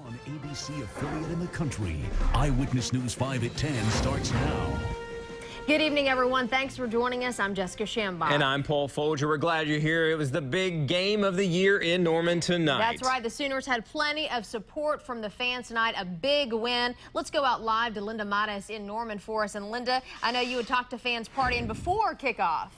on ABC affiliate in the country. Eyewitness News 5 at 10 starts now. Good evening, everyone. Thanks for joining us. I'm Jessica Shambach. And I'm Paul Folger. We're glad you're here. It was the big game of the year in Norman tonight. That's right. The Sooners had plenty of support from the fans tonight. A big win. Let's go out live to Linda Matas in Norman for us. And Linda, I know you had talked to fans partying before kickoff.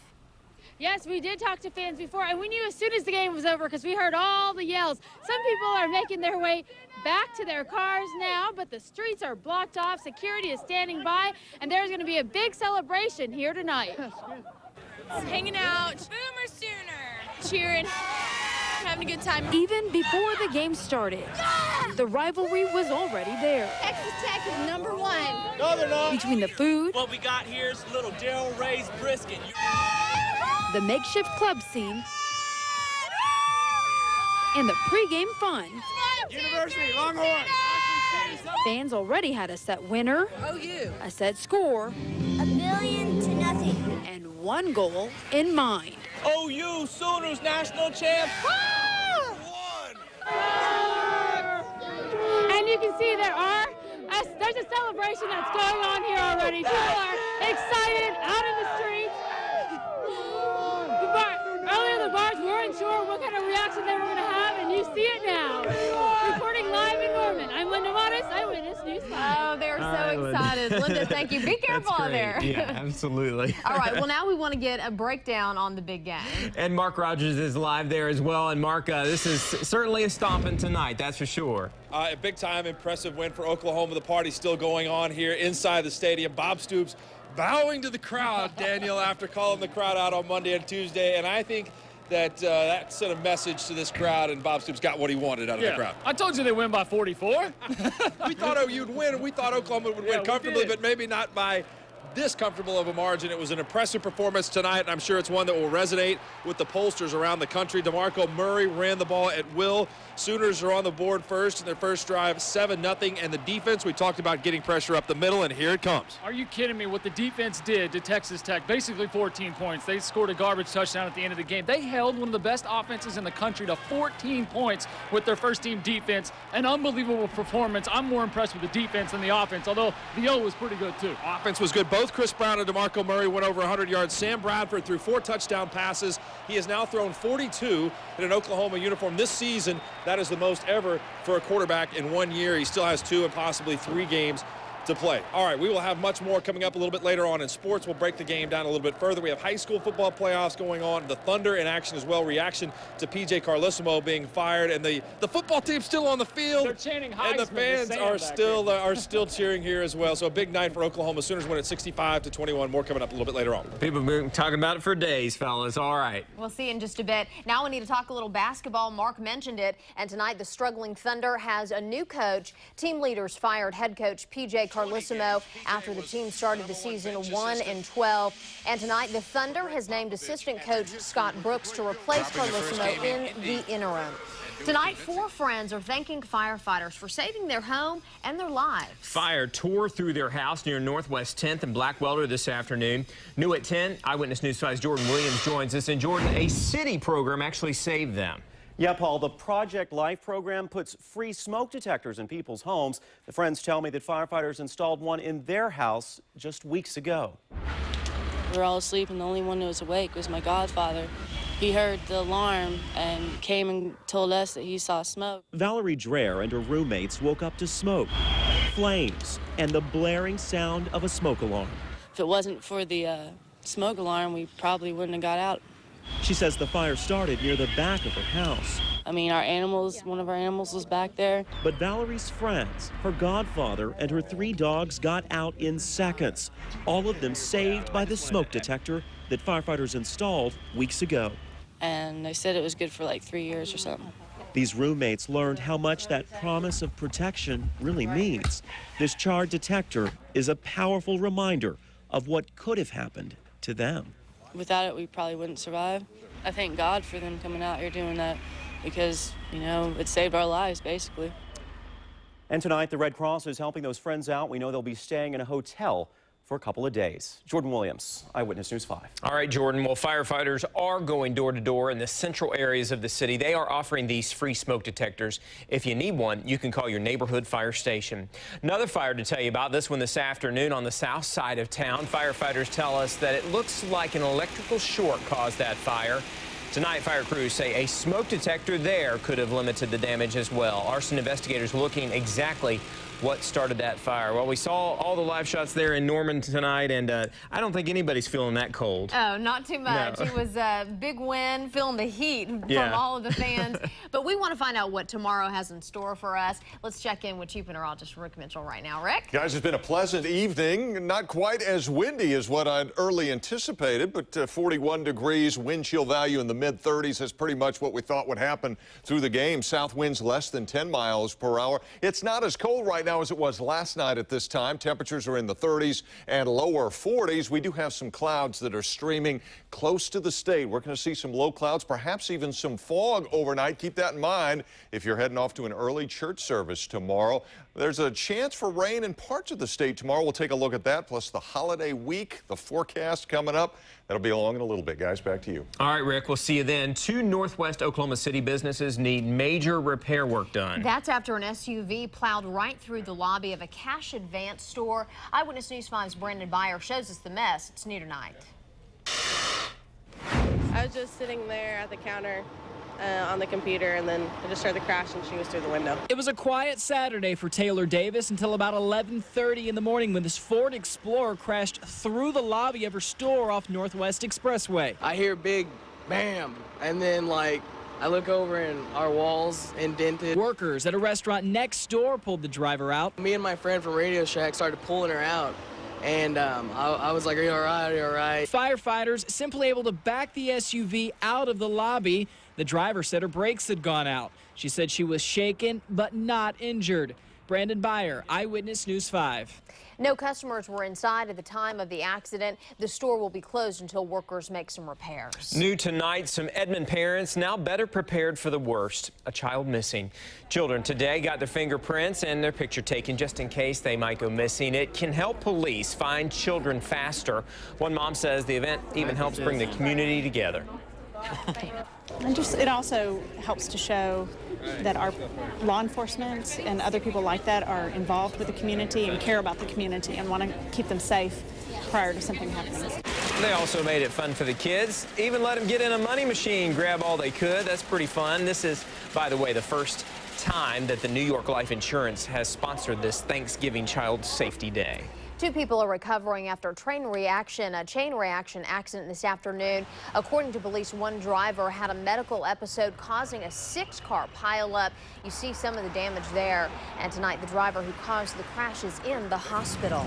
Yes, we did talk to fans before, and we knew as soon as the game was over because we heard all the yells. Some people are making their way back to their cars now, but the streets are blocked off. Security is standing by, and there's going to be a big celebration here tonight. Hanging out, Boomer Sooner, cheering, having a good time. Even before the game started, the rivalry was already there. Texas Tech is number one. No, they're not. Between the food, What we got here is a little Daryl Ray's brisket. the makeshift club scene, and the pregame fun. University, Longhorn. Fans already had a set winner, a set score, 1,000,000 to nothing. and one goal in mind. OU Sooners national champs. And you can see there's a celebration that's going on here already. People are excited, out in the streets. Earlier the bars weren't sure what kind of reaction they were going to have, and you see it now. Reporting live in Norman, I'm Linda Matas, Eyewitness News 5. Oh, they're so excited. Linda, thank you. Be careful out there. Yeah, absolutely. All right, well, now we want to get a breakdown on the big game. And Mark Rogers is live there as well. And Mark, this is certainly a stomping tonight, that's for sure. A big-time impressive win for Oklahoma. The party's still going on here inside the stadium. Bob Stoops bowing to the crowd, Daniel, after calling the crowd out on Monday and Tuesday. And I think that that sent a message to this crowd, and Bob Stoops got what he wanted out of the crowd. I told you they win by 44. We thought you'd win, and we thought Oklahoma would win comfortably, but maybe not by this comfortable of a margin. It was an impressive performance tonight, and I'm sure it's one that will resonate with the pollsters around the country. DeMarco Murray ran the ball at will. Sooners are on the board first in their first drive, 7-0, and the defense, we talked about getting pressure up the middle, and here it comes. Are you kidding me? What the defense did to Texas Tech, basically 14 points. They scored a garbage touchdown at the end of the game. They held one of the best offenses in the country to 14 points with their first-team defense. An unbelievable performance. I'm more impressed with the defense than the offense, although the O was pretty good, too. Offense was good. Both Chris Brown and DeMarco Murray went over 100 yards. Sam Bradford threw 4 touchdown passes. He has now thrown 42 in an Oklahoma uniform this season. That is the most ever for a quarterback in 1 year. He still has 2 and possibly 3 games to play. All right, we will have much more coming up a little bit later on in sports. We'll break the game down a little bit further. We have high school football playoffs going on. The Thunder in action as well. Reaction to P.J. Carlissimo being fired, and the football team's still on the field. They're chanting Heisman. And the fans are still cheering here as well. So a big night for Oklahoma. Sooners win at 65-21. More coming up a little bit later on. People have been talking about it for days, fellas. All right. We'll see in just a bit. Now we need to talk a little basketball. Mark mentioned it, and tonight the struggling Thunder has a new coach. Team leaders fired head coach P.J. Carlissimo after the team started the season 1-12. And tonight the Thunder has named assistant coach Scott Brooks to replace Carlissimo in the interim. Tonight, 4 friends are thanking firefighters for saving their home and their lives. Fire tore through their house near Northwest 10th and Blackwelder this afternoon. New at 10, Eyewitness News 5's Jordan Williams joins us. And Jordan, a city program actually saved them. Yeah, Paul, the Project Life program puts free smoke detectors in people's homes. The friends tell me that firefighters installed one in their house just weeks ago. We were all asleep, and the only one that was awake was my godfather. He heard the alarm and came and told us that he saw smoke. Valerie Dreher and her roommates woke up to smoke, flames, and the blaring sound of a smoke alarm. If it wasn't for the smoke alarm, we probably wouldn't have got out. She says the fire started near the back of her house. I mean, one of our animals was back there. But Valerie's friends, her godfather, and her 3 dogs got out in seconds. All of them saved by the smoke detector that firefighters installed weeks ago. And they said it was good for like 3 years or something. These roommates learned how much that promise of protection really means. This charge detector is a powerful reminder of what could have happened to them. Without it, we probably wouldn't survive. I thank God for them coming out here doing that because, you know, it saved our lives, basically. And tonight, the Red Cross is helping those friends out. We know they'll be staying in a hotel for a couple of days. Jordan Williams, Eyewitness News 5. All right, Jordan. Well, firefighters are going door to door in the central areas of the city. They are offering these free smoke detectors. If you need one, you can call your neighborhood fire station. Another fire to tell you about, this one this afternoon on the south side of town. Firefighters tell us that it looks like an electrical short caused that fire. Tonight, fire crews say a smoke detector there could have limited the damage as well. Arson investigators looking exactly what started that fire. Well, we saw all the live shots there in Norman tonight, and I don't think anybody's feeling that cold. Oh, not too much. No. It was a big win, feeling the heat from all of the fans. But we want to find out what tomorrow has in store for us. Let's check in with Chief Meteorologist Rick Mitchell right now. Rick? Guys, it's been a pleasant evening. Not quite as windy as what I'd early anticipated, but 41 degrees, wind chill value in the mid-30s. That's pretty much what we thought would happen through the game. South winds less than 10 miles per hour. It's not as cold right now as it was last night at this time. Temperatures are in the 30s and lower 40s. We do have some clouds that are streaming close to the state. We're going to see some low clouds, perhaps even some fog overnight. Keep that in mind if you're heading off to an early church service tomorrow. There's a chance for rain in parts of the state tomorrow. We'll take a look at that, plus the holiday week, the forecast coming up. That'll be along in a little bit, guys. Back to you. All right, Rick, we'll see you then. 2 Northwest Oklahoma City businesses need major repair work done. That's after an SUV plowed right through the lobby of a cash advance store. Eyewitness News 5's Brandon Byer shows us the mess. It's new tonight. I was just sitting there at the counter on the computer, and then I just heard the crash, and she was through the window. It was a quiet Saturday for Taylor Davis until about 11:30 in the morning when this Ford Explorer crashed through the lobby of her store off Northwest Expressway. I hear big bam, and then I look over and our walls indented. Workers at a restaurant next door pulled the driver out. Me and my friend from Radio Shack started pulling her out. And I was like, are you all right? Are you all right? Firefighters simply able to back the SUV out of the lobby. The driver said her brakes had gone out. She said she was shaken but not injured. Brandon Byer, Eyewitness News 5. No customers were inside at the time of the accident. The store will be closed until workers make some repairs. New tonight, some Edmond parents now better prepared for the worst, a child missing. Children today got their fingerprints and their picture taken just in case they might go missing. It can help police find children faster. One mom says the event even helps bring the community together. And it also helps to show that our law enforcement and other people like that are involved with the community and care about the community and want to keep them safe prior to something happening. They also made it fun for the kids, even let them get in a money machine, grab all they could. That's pretty fun. This is, by the way, the first time that the New York Life Insurance has sponsored this Thanksgiving Child Safety Day. 2 people are recovering after a chain reaction accident this afternoon. According to police, one driver had a medical episode causing a 6-car pileup. You see some of the damage there. And tonight, the driver who caused the crash is in the hospital.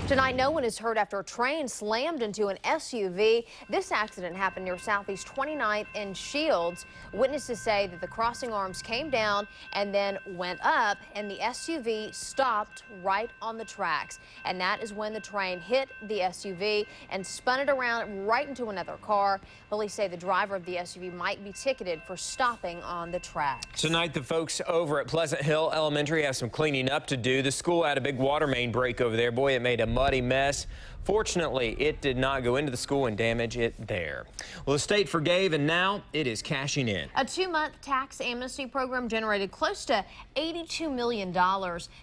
Tonight, no one is hurt after a train slammed into an SUV. This accident happened near Southeast 29th and Shields. Witnesses say that the crossing arms came down and then went up, and the SUV stopped right on the tracks. And that is when the train hit the SUV and spun it around right into another car. Police say the driver of the SUV might be ticketed for stopping on the tracks. Tonight, the folks over at Pleasant Hill Elementary have some cleaning up to do. The school had a big water main break over there. Boy, it made a muddy mess. Fortunately, it did not go into the school and damage it there. Well, the state forgave, and now it is cashing in. A 2-month tax amnesty program generated close to $82 million.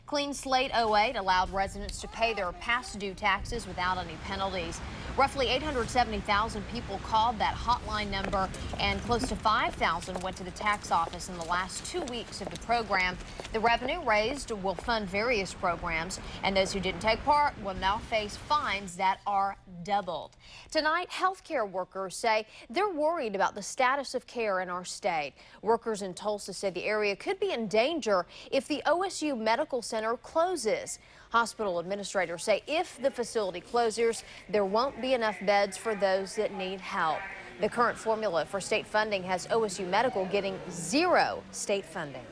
Clean Slate 08 allowed residents to pay their past due taxes without any penalties. Roughly 870,000 people called that hotline number, and close to 5,000 went to the tax office in the last 2 weeks of the program. The revenue raised will fund various programs, and those who didn't take part will now face fines that are doubled. Tonight, healthcare workers say they're worried about the status of care in our state. Workers in Tulsa say the area could be in danger if the OSU Medical Center closes. Hospital administrators say if the facility closes, there won't be enough beds for those that need help. The current formula for state funding has OSU Medical getting 0 state funding.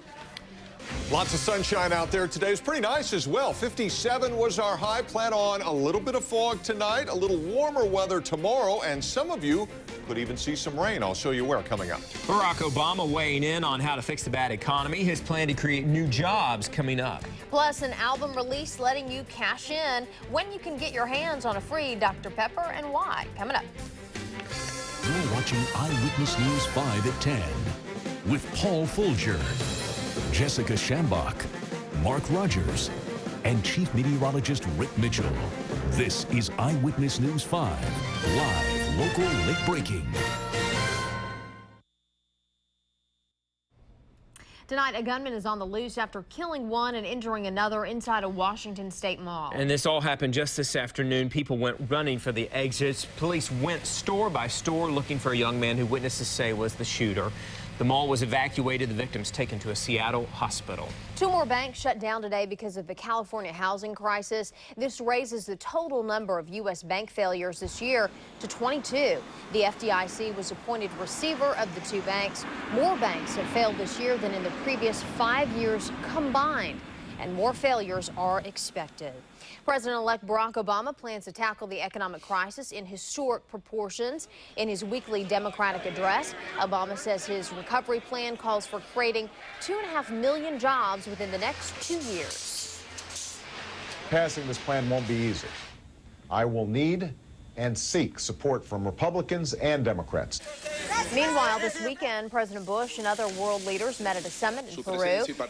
Lots of sunshine out there today. It's pretty nice as well. 57 was our high. Plan on a little bit of fog tonight, a little warmer weather tomorrow, and some of you Could even see some rain. I'll show you where coming up. Barack Obama weighing in on how to fix the bad economy. His plan to create new jobs coming up. Plus, an album release letting you cash in when you can get your hands on a free Dr. Pepper and why. Coming up. You're watching Eyewitness News 5 at 10 with Paul Folger, Jessica Shambach, Mark Rogers, and Chief Meteorologist Rick Mitchell. This is Eyewitness News 5, live, local, late breaking. Tonight, a gunman is on the loose after killing one and injuring another inside a Washington State mall. And this all happened just this afternoon. People went running for the exits. Police went store by store looking for a young man who witnesses say was the shooter. The mall was evacuated. The victims taken to a Seattle hospital. 2 more banks shut down today because of the California housing crisis. This raises the total number of U.S. bank failures this year to 22. The FDIC was appointed receiver of the 2 banks. More banks have failed this year than in the previous 5 years combined, and more failures are expected. President-elect Barack Obama plans to tackle the economic crisis in historic proportions. In his weekly Democratic address, Obama says his recovery plan calls for creating 2.5 million jobs within the next 2 years. Passing this plan won't be easy. I will need and seek support from Republicans and Democrats. Meanwhile, this weekend, President Bush and other world leaders met at a summit in Peru.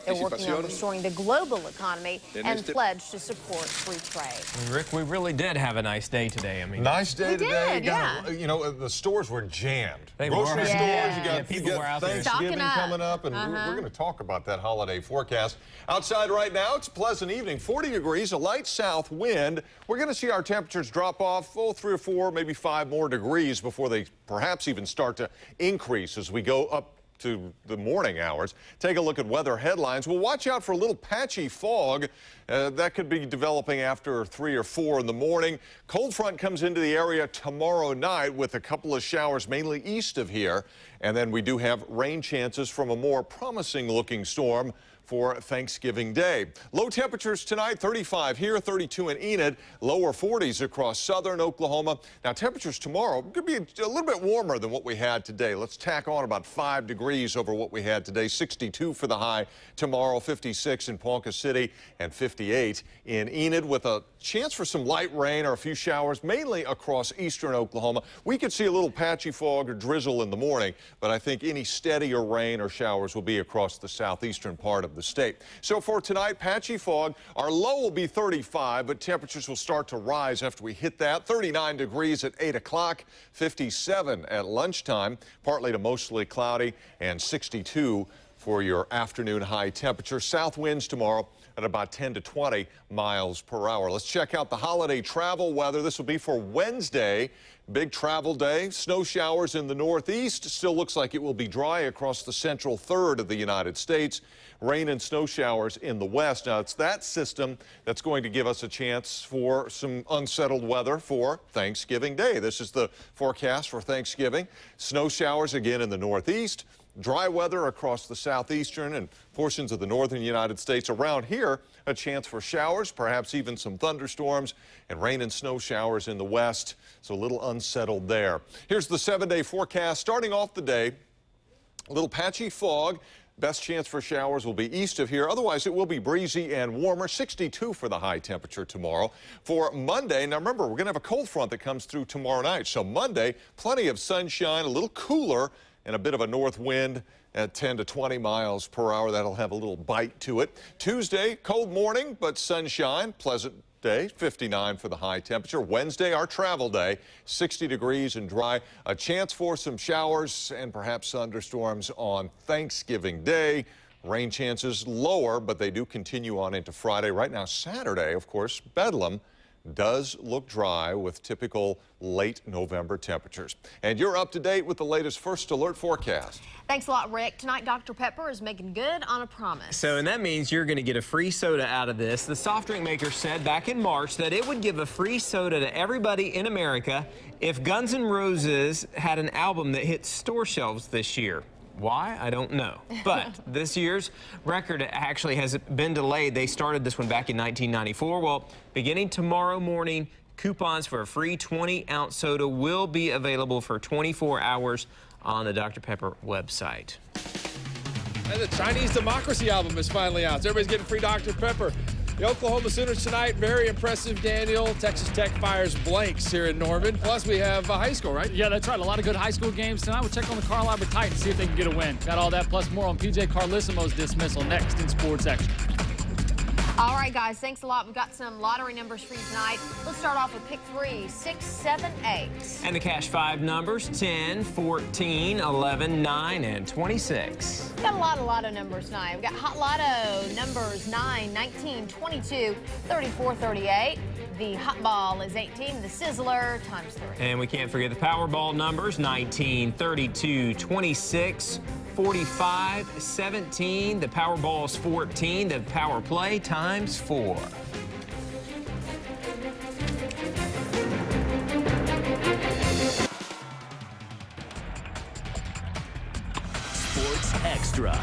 They're working on restoring the global economy and pledged to support free trade. Rick, we really did have a nice day today. I mean, nice day today. Did, yeah. You know, the stores were jammed. They Grocery were. stores, Yeah. you People got were out there. Thanksgiving Stocking up. coming up, and we're going to talk about that holiday forecast. Outside right now, it's a pleasant evening, 40 degrees, a light south wind. We're going to see our temperatures drop off 3 or 4, maybe 5 more degrees before they perhaps even start to increase as we go up to the morning hours. Take a look at weather headlines. We'll watch out for a little patchy fog that could be developing after 3 or 4 in the morning. Cold front comes into the area tomorrow night with a couple of showers mainly east of here. And then we do have rain chances from a more promising looking storm for Thanksgiving Day. Low temperatures tonight, 35 here, 32 in Enid, lower 40s across southern Oklahoma. Now temperatures tomorrow could be a little bit warmer than what we had today. Let's tack on about 5 degrees over what we had today. 62 for the high tomorrow, 56 in Ponca City and 58 in Enid, with a chance for some light rain or a few showers mainly across eastern Oklahoma. We could see a little patchy fog or drizzle in the morning, but I think any steadier rain or showers will be across the southeastern part of the state. So for tonight, patchy fog. Our low will be 35, but temperatures will start to rise after we hit that. 39 degrees at 8 o'clock, 57 at lunchtime, partly to mostly cloudy, and 62 for your afternoon high temperature. South winds tomorrow at about 10 to 20 miles per hour. Let's check out the holiday travel weather. This will be for Wednesday. Big travel day. Snow showers in the northeast. Still looks like it will be dry across the central third of the United States. Rain and snow showers in the west. Now, it's that system that's going to give us a chance for some unsettled weather for Thanksgiving Day. This is the forecast for Thanksgiving. Snow showers again in the northeast. Dry weather across the southeastern and portions of the northern United States. Around here, a chance for showers, perhaps even some thunderstorms, and rain and snow showers in the west. So a little unsettled there. Here's the 7-day forecast. Starting off the day, a little patchy fog. Best chance for showers will be east of here. Otherwise, it will be breezy and warmer. 62 for the high temperature tomorrow. For Monday, now remember, we're going to have a cold front that comes through tomorrow night. So Monday, plenty of sunshine, a little cooler, and a bit of a north wind at 10 to 20 miles per hour. That'll have a little bite to it. Tuesday, cold morning, but sunshine, pleasant day, 59 for the high temperature. Wednesday, our travel day, 60 degrees and dry. A chance for some showers and perhaps thunderstorms on Thanksgiving Day. Rain chances lower, but they do continue on into Friday. Right now, Saturday, of course, Bedlam does look dry with typical late November temperatures. And you're up to date with the latest First Alert forecast. Thanks a lot, Rick. Tonight, Dr. Pepper is making good on a promise. And that means you're going to get a free soda out of this. The soft drink maker said back in March that it would give a free soda to everybody in America if Guns N' Roses had an album that hit store shelves this year. Why? I don't know. But this year's record actually has been delayed. They started this one back in 1994. Well, beginning tomorrow morning, Coupons for a free 20-ounce soda will be available for 24 hours on the Dr. Pepper website. And the Chinese Democracy album is finally out. So everybody's getting free Dr. Pepper. The Oklahoma Sooners tonight, very impressive, Daniel. Texas Tech fires blanks here in Norman. Plus, we have high school, right? Yeah, that's right. A lot of good high school games tonight. We'll check on the Carl Albert Titans, see if they can get a win. Got all that, plus more on PJ Carlissimo's dismissal next in Sports Extra. All right, guys, thanks a lot. We've got some lottery numbers for you tonight. Let's start off with pick 3, 6, 7, 8. And the cash 5 numbers, 10, 14, 11, 9, and 26. Got a lot of numbers tonight. We've got Hot Lotto numbers 9, 19, 22, 34, 38. The Hot Ball is 18. The Sizzler times 3. And we can't forget the Powerball numbers, 19, 32, 26, 45, 17. The Powerball is 14. The Power Play times 4. Sports Extra.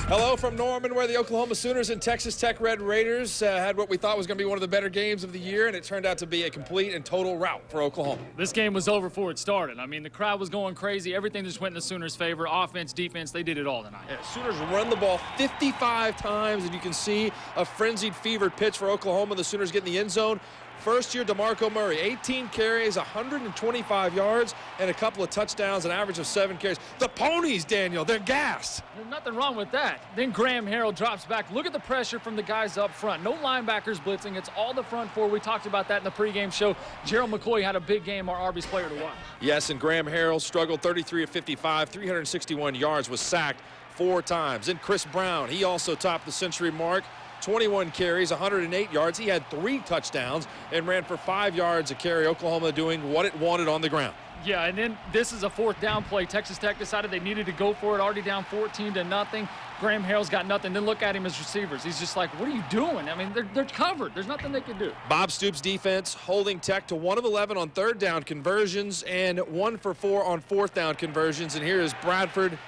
Hello from Norman, where the Oklahoma Sooners and Texas Tech Red Raiders had what we thought was going to be one of the better games of the year, and it turned out to be a complete and total rout for Oklahoma. This game was over before it started. I mean, the crowd was going crazy. Everything just went in the Sooners' favor. Offense, defense, they did it all tonight. Yeah, Sooners run the ball 55 times, and you can see a frenzied, fevered pitch for Oklahoma. The Sooners get in the end zone. First year, DeMarco Murray, 18 carries, 125 yards, and a couple of touchdowns, an average of 7 carries. The Ponies, Daniel, they're gassed. There's nothing wrong with that. Then Graham Harrell drops back. Look at the pressure from the guys up front. No linebackers blitzing. It's all the front four. We talked about that in the pregame show. Gerald McCoy had a big game, our Arby's player to watch. Yes, and Graham Harrell struggled 33 of 55, 361 yards, was sacked 4 times. And Chris Brown, he also topped the century mark. 21 carries, 108 yards. He had 3 touchdowns and ran for 5 yards a carry. Oklahoma doing what it wanted on the ground. Yeah, and then this is a 4th down play. Texas Tech decided they needed to go for it, already down 14-0. Graham Harrell's got nothing. Then look at him as receivers. He's just like, what are you doing? I mean, they're covered. There's nothing they can do. Bob Stoops' defense holding Tech to 1 of 11 on 3rd down conversions and 1 for 4 on 4th down conversions. And here is Bradford.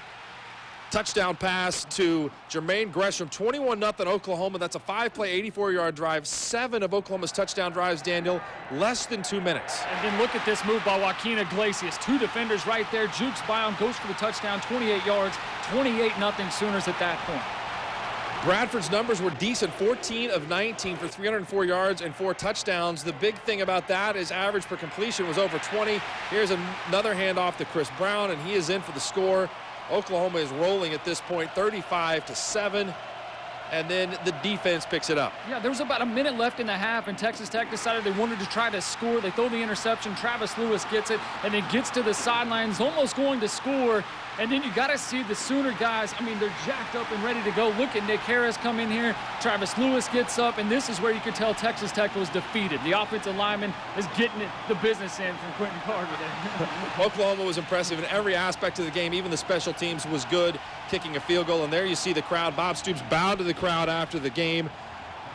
Touchdown pass to Jermaine Gresham, 21-0 Oklahoma. That's a 5-play, 84-yard drive. 7 of Oklahoma's touchdown drives, Daniel, less than 2 minutes. And then look at this move by Joaquin Iglesias. 2 defenders right there. Jukes by him, goes for the touchdown, 28 yards, 28-0 Sooners at that point. Bradford's numbers were decent, 14 of 19 for 304 yards and 4 touchdowns. The big thing about that is average per completion was over 20. Here's another handoff to Chris Brown, and he is in for the score. Oklahoma is rolling at this point, 35-7, and then the defense picks it up. Yeah, there was about a minute left in the half, and Texas Tech decided they wanted to try to score. They throw the interception. Travis Lewis gets it, and then gets to the sidelines, almost going to score. And then you got to see the Sooner guys. I mean, they're jacked up and ready to go. Look at Nick Harris come in here. Travis Lewis gets up, and this is where you could tell Texas Tech was defeated. The offensive lineman is getting the business in from Quentin Carter there. Oklahoma was impressive in every aspect of the game. Even the special teams was good, kicking a field goal. And there you see the crowd. Bob Stoops bowed to the crowd after the game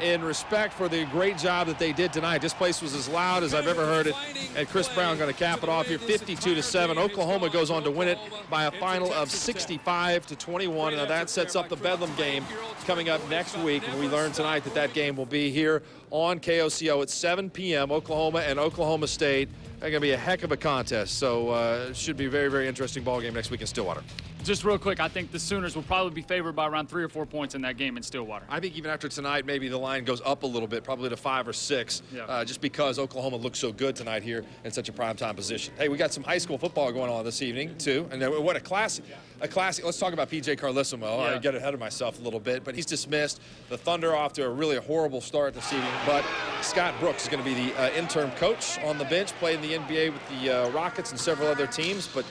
in respect for the great job that they did tonight. This place was as loud as I've ever heard it. And Chris Brown going to cap it off here, 52-7. Oklahoma goes on to win it by a final of 65-21. Now that sets up the Bedlam game coming up next week. And we learned tonight that that game will be here on KOCO at 7 p.m. Oklahoma and Oklahoma State. That's going to be a heck of a contest. So it should be a very, very interesting ball game next week in Stillwater. Just real quick, I think the Sooners will probably be favored by around 3 or 4 points in that game in Stillwater. I think even after tonight, maybe the line goes up a little bit, probably to 5 or 6, just because Oklahoma looks so good tonight here in such a primetime position. Hey, we got some high school football going on this evening, too. And what a classic. Let's talk about PJ Carlissimo. I get ahead of myself a little bit, but he's dismissed. The Thunder off to a really horrible start this evening, but Scott Brooks is going to be the interim coach on the bench, playing the NBA with the Rockets and several other teams, but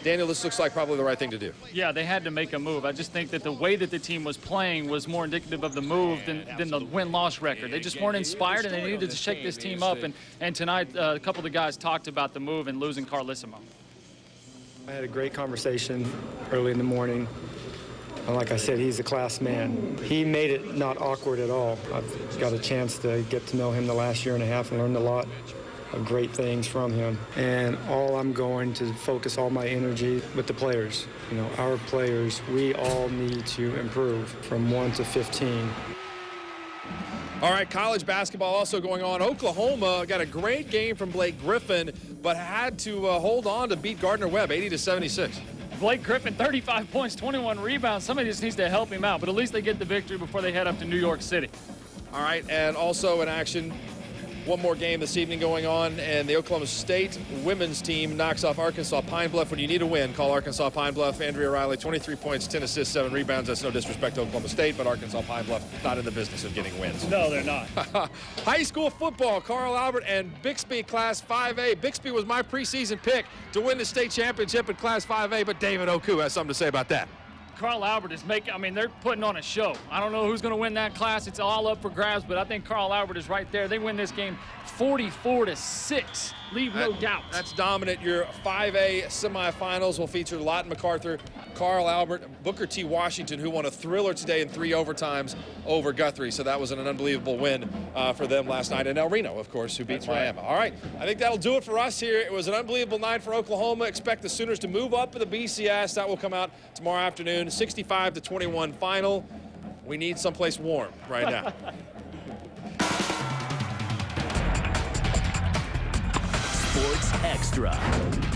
Daniel, this looks like probably the right thing to do. Yeah, they had to make a move. I just think that the way that the team was playing was more indicative of the move than the win-loss record. They just weren't inspired, and they needed to shake this team up. And tonight, a couple of the guys talked about the move and losing Carlissimo. I had a great conversation early in the morning. And like I said, he's a class man. He made it not awkward at all. I've got a chance to get to know him the last year and a half and learned a lot of great things from him. And I'm going to focus all my energy with the players. You know, our players, we all need to improve from 1 to 15. All right, college basketball also going on. Oklahoma got a great game from Blake Griffin, but had to hold on to beat Gardner-Webb 80-76. Blake Griffin, 35 points, 21 rebounds. Somebody just needs to help him out, but at least they get the victory before they head up to New York City. All right, and also in action, one more game this evening going on, and the Oklahoma State women's team knocks off Arkansas Pine Bluff. When you need a win, call Arkansas Pine Bluff. Andrea Riley, 23 points, 10 assists, 7 rebounds. That's no disrespect to Oklahoma State, but Arkansas Pine Bluff not in the business of getting wins. No, they're not. High school football, Carl Albert and Bixby Class 5A. Bixby was my preseason pick to win the state championship in Class 5A, but David Oku has something to say about that. Carl Albert is making, they're putting on a show. I don't know who's going to win that class. It's all up for grabs, but I think Carl Albert is right there. They win this game 44-6. Leave no doubt. That's dominant. Your 5A semifinals will feature Lawton MacArthur, Carl Albert, Booker T. Washington, who won a thriller today in 3 overtimes over Guthrie. So that was an unbelievable win for them last night. And El Reno, of course, who beat Miami. All right, I think that'll do it for us here. It was an unbelievable night for Oklahoma. Expect the Sooners to move up in the BCS. That will come out tomorrow afternoon. 65-21 final. We need someplace warm right now. Sports Extra.